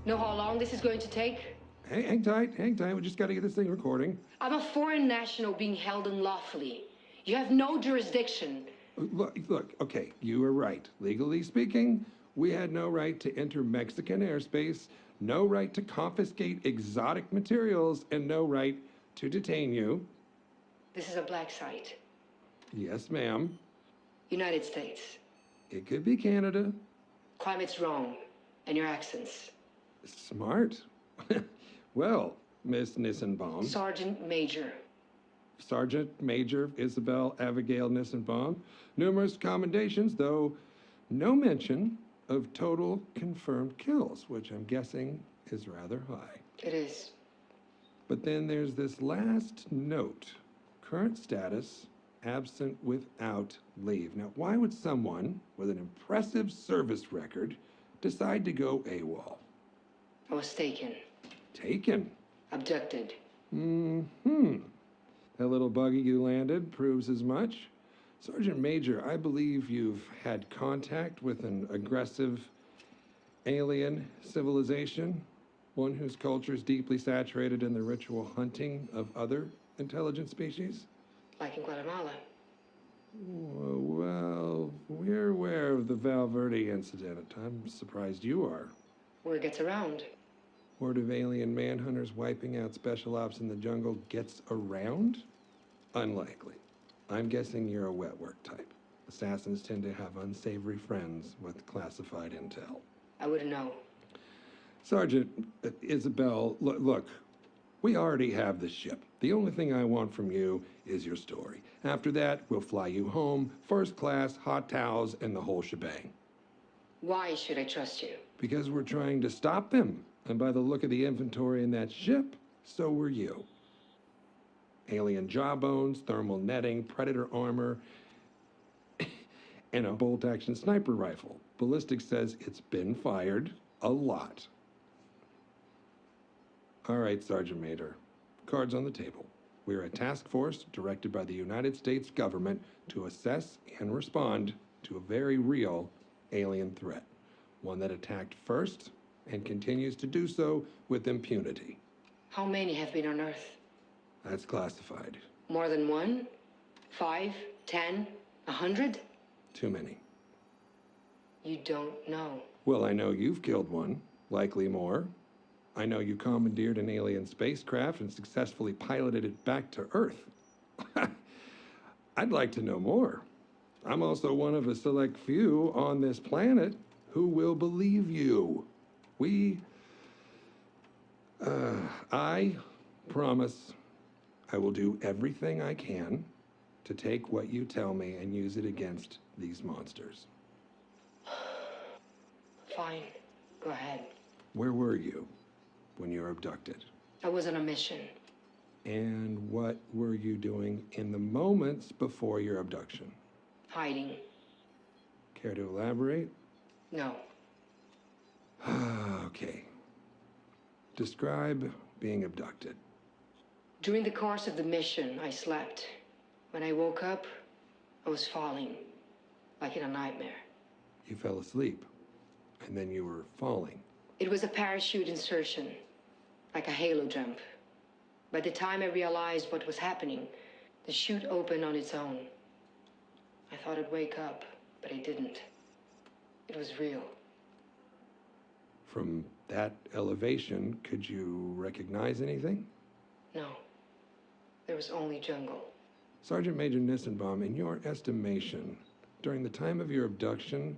Know how long this is going to take? Hang tight, hang tight. We just got to get this thing recording. I'm a foreign national being held unlawfully. You have no jurisdiction. Look, okay, you were right. Legally speaking, we had no right to enter Mexican airspace, no right to confiscate exotic materials, and no right to detain you. This is a black site. Yes, ma'am. United States. It could be Canada. Climate's wrong. And your accents. Smart. Well, Miss Nissenbaum. Sergeant Major. Sergeant Major Isabelle Abigail Nissenbaum. Numerous commendations, though no mention of total confirmed kills, which I'm guessing is rather high. It is. But then there's this last note. Current status, absent without leave. Now, why would someone with an impressive service record decide to go AWOL? I was taken. Taken? Abducted. Mm-hmm. That little buggy you landed proves as much. Sergeant Major, I believe you've had contact with an aggressive alien civilization, one whose culture is deeply saturated in the ritual hunting of other intelligent species? Like in Guatemala. Well, we're aware of the Val Verde incident. I'm surprised you are. Word gets around. Horde of alien manhunters wiping out special ops in the jungle gets around? Unlikely. I'm guessing you're a wet work type. Assassins tend to have unsavory friends with classified intel. I wouldn't know. Sergeant, Isabelle, look, we already have the ship. The only thing I want from you is your story. After that, we'll fly you home, first class, hot towels, and the whole shebang. Why should I trust you? Because we're trying to stop them. And by the look of the inventory in that ship, so were you. Alien jawbones, thermal netting, predator armor, and a bolt-action sniper rifle. Ballistics says it's been fired a lot. All right, Sergeant Major. Cards on the table. We're a task force directed by the United States government to assess and respond to a very real alien threat. One that attacked first and continues to do so with impunity. How many have been on Earth? That's classified. More than 1? 5? 10? 100? Too many. You don't know. Well, I know you've killed one, likely more. I know you commandeered an alien spacecraft and successfully piloted it back to Earth. I'd like to know more. I'm also one of a select few on this planet who will believe you. I promise I will do everything I can to take what you tell me and use it against these monsters. Fine. Go ahead. Where were you when you were abducted? I was on a mission. And what were you doing in the moments before your abduction? Hiding. Care to elaborate? No. Okay. Describe being abducted. During the course of the mission, I slept. When I woke up, I was falling, like in a nightmare. You fell asleep, and then you were falling. It was a parachute insertion, like a halo jump. By the time I realized what was happening, the chute opened on its own. I thought I'd wake up, but I didn't. It was real. From that elevation, could you recognize anything? No. There was only jungle. Sergeant Major Nissenbaum, in your estimation, during the time of your abduction,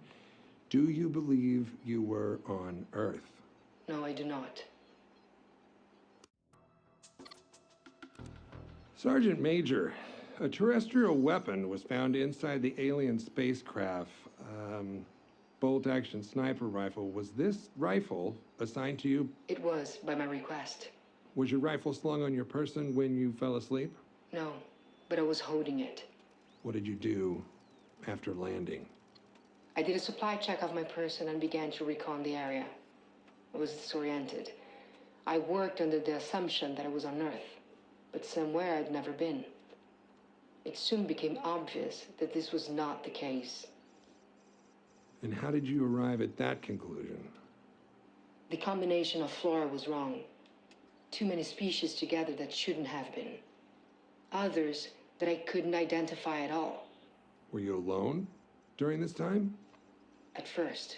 do you believe you were on Earth? No, I do not. Sergeant Major, a terrestrial weapon was found inside the alien spacecraft. Bolt-action sniper rifle. Was this rifle assigned to you? It was, by my request. Was your rifle slung on your person when you fell asleep? No, but I was holding it. What did you do after landing? I did a supply check of my person and began to recon the area. I was disoriented. I worked under the assumption that I was on Earth, but somewhere I'd never been. It soon became obvious that this was not the case. And how did you arrive at that conclusion? The combination of flora was wrong. Too many species together that shouldn't have been. Others that I couldn't identify at all. Were you alone during this time? At first.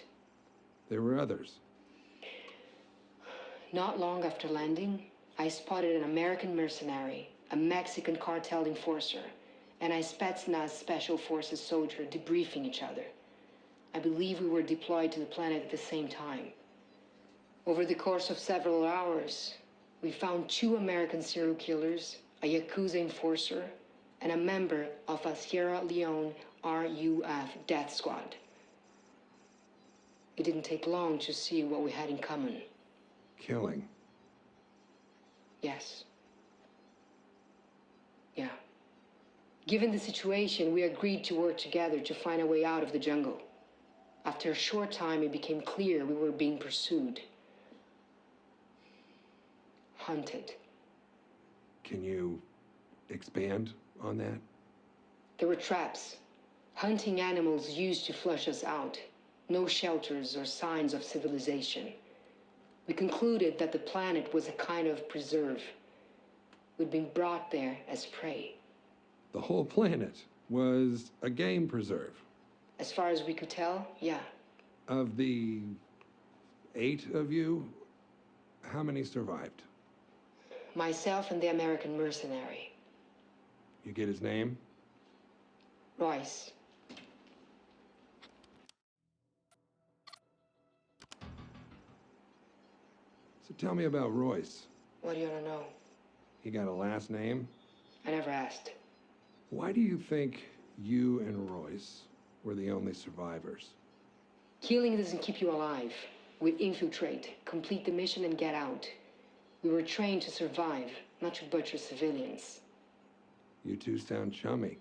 There were others. Not long after landing, I spotted an American mercenary, a Mexican cartel enforcer, and a Spetsnaz Special Forces soldier debriefing each other. I believe we were deployed to the planet at the same time. Over the course of several hours, we found 2 American serial killers, a Yakuza enforcer, and a member of a Sierra Leone RUF death squad. It didn't take long to see what we had in common. Killing. Yes. Yeah. Given the situation, we agreed to work together to find a way out of the jungle. After a short time, it became clear we were being pursued. Hunted. Can you expand on that? There were traps. Hunting animals used to flush us out. No shelters or signs of civilization. We concluded that the planet was a kind of preserve. We'd been brought there as prey. The whole planet was a game preserve. As far as we could tell, yeah. Of the 8 of you, how many survived? Myself and the American mercenary. You get his name? Royce. So tell me about Royce. What do you want to know? He got a last name? I never asked. Why do you think you and Royce were the only survivors? Killing doesn't keep you alive. We infiltrate, complete the mission, and get out. We were trained to survive, not to butcher civilians. You two sound chummy.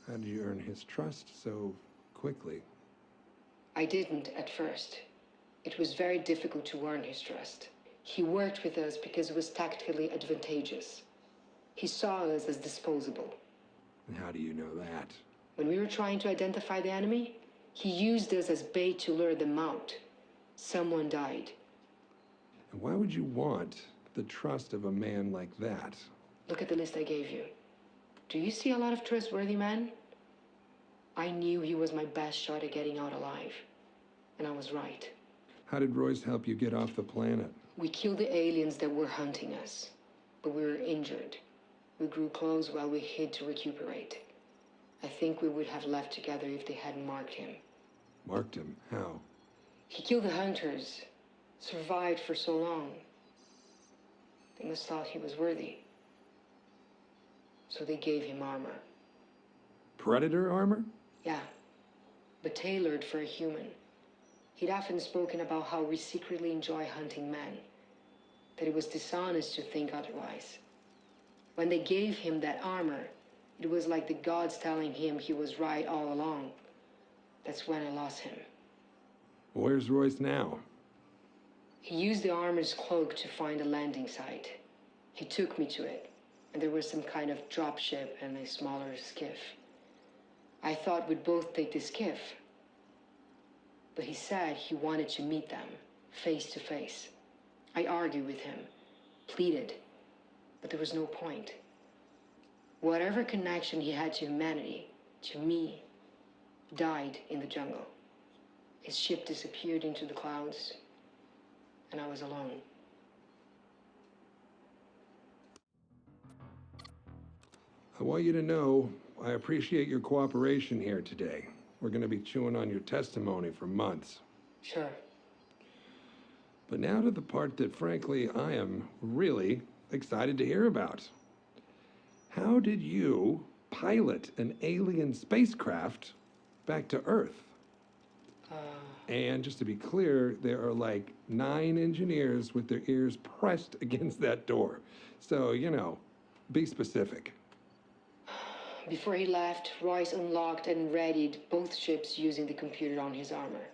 How did you earn his trust so quickly? I didn't at first. It was very difficult to earn his trust. He worked with us because it was tactically advantageous. He saw us as disposable. And how do you know that? When we were trying to identify the enemy, he used us as bait to lure them out. Someone died. And why would you want the trust of a man like that? Look at the list I gave you. Do you see a lot of trustworthy men? I knew he was my best shot at getting out alive. And I was right. How did Royce help you get off the planet? We killed the aliens that were hunting us, but we were injured. We grew close while we hid to recuperate. I think we would have left together if they hadn't marked him. Marked him? How? He killed the hunters, survived for so long. They must thought he was worthy. So they gave him armor. Predator armor? Yeah, but tailored for a human. He'd often spoken about how we secretly enjoy hunting men, that it was dishonest to think otherwise. When they gave him that armor, it was like the gods telling him he was right all along. That's when I lost him. Where's Royce now? He used the armor's cloak to find a landing site. He took me to it, and there was some kind of dropship and a smaller skiff. I thought we'd both take the skiff, but he said he wanted to meet them, face to face. I argued with him, pleaded, but there was no point. Whatever connection he had to humanity, to me, died in the jungle. His ship disappeared into the clouds, and I was alone. I want you to know I appreciate your cooperation here today. We're going to be chewing on your testimony for months. Sure. But now to the part that, frankly, I am really excited to hear about. How did you pilot an alien spacecraft back to Earth? And just to be clear, there are like 9 engineers with their ears pressed against that door. So, you know, be specific. Before he left, Royce unlocked and readied both ships using the computer on his armor.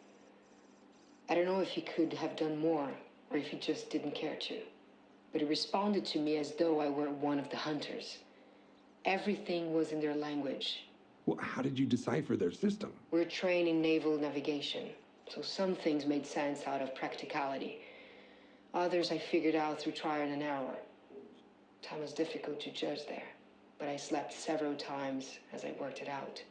I don't know if he could have done more, or if he just didn't care to. But he responded to me as though I were one of the hunters. Everything was in their language. Well, how did you decipher their system? We're trained in naval navigation. So some things made sense out of practicality. Others I figured out through trial and error. Time was difficult to judge there, but I slept several times as I worked it out.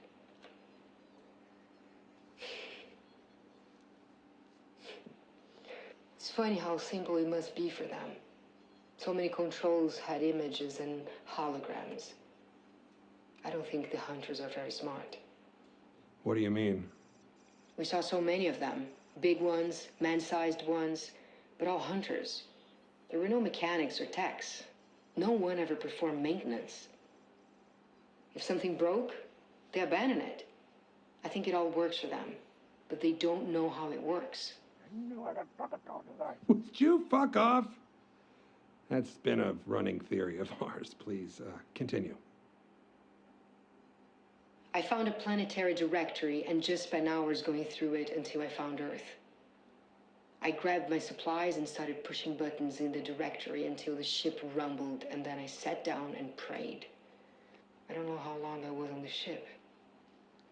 It's funny how simple it must be for them. So many controls had images and holograms. I don't think the hunters are very smart. What do you mean? We saw so many of them. Big ones, man-sized ones, but all hunters. There were no mechanics or techs. No one ever performed maintenance. If something broke, they abandon it. I think it all works for them, but they don't know how it works. Would you fuck off? That's been a running theory of ours. Please, continue. I found a planetary directory and just spent hours going through it until I found Earth. I grabbed my supplies and started pushing buttons in the directory until the ship rumbled, and then I sat down and prayed. I don't know how long I was on the ship.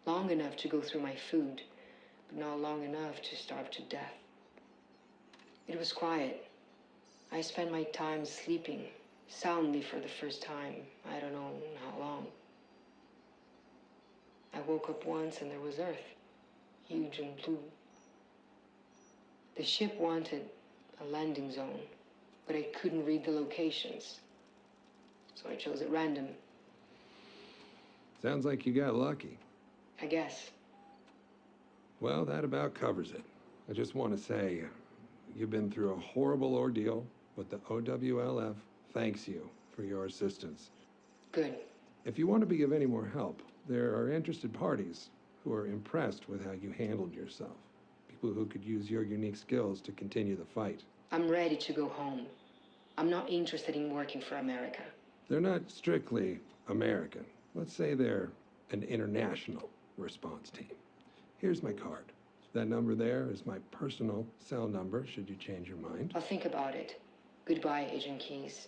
Long enough to go through my food, but not long enough to starve to death. It was quiet. I spent my time sleeping, soundly for the first time. I don't know how long. I woke up once and there was Earth, huge and blue. The ship wanted a landing zone, but I couldn't read the locations. So I chose at random. Sounds like you got lucky. I guess. Well, that about covers it. I just want to say, you've been through a horrible ordeal, but the OWLF thanks you for your assistance. Good. If you want to be of any more help, there are interested parties who are impressed with how you handled yourself. People who could use your unique skills to continue the fight. I'm ready to go home. I'm not interested in working for America. They're not strictly American. Let's say they're an international response team. Here's my card. That number there is my personal cell number, should you change your mind. I'll think about it. Goodbye, Agent Keys.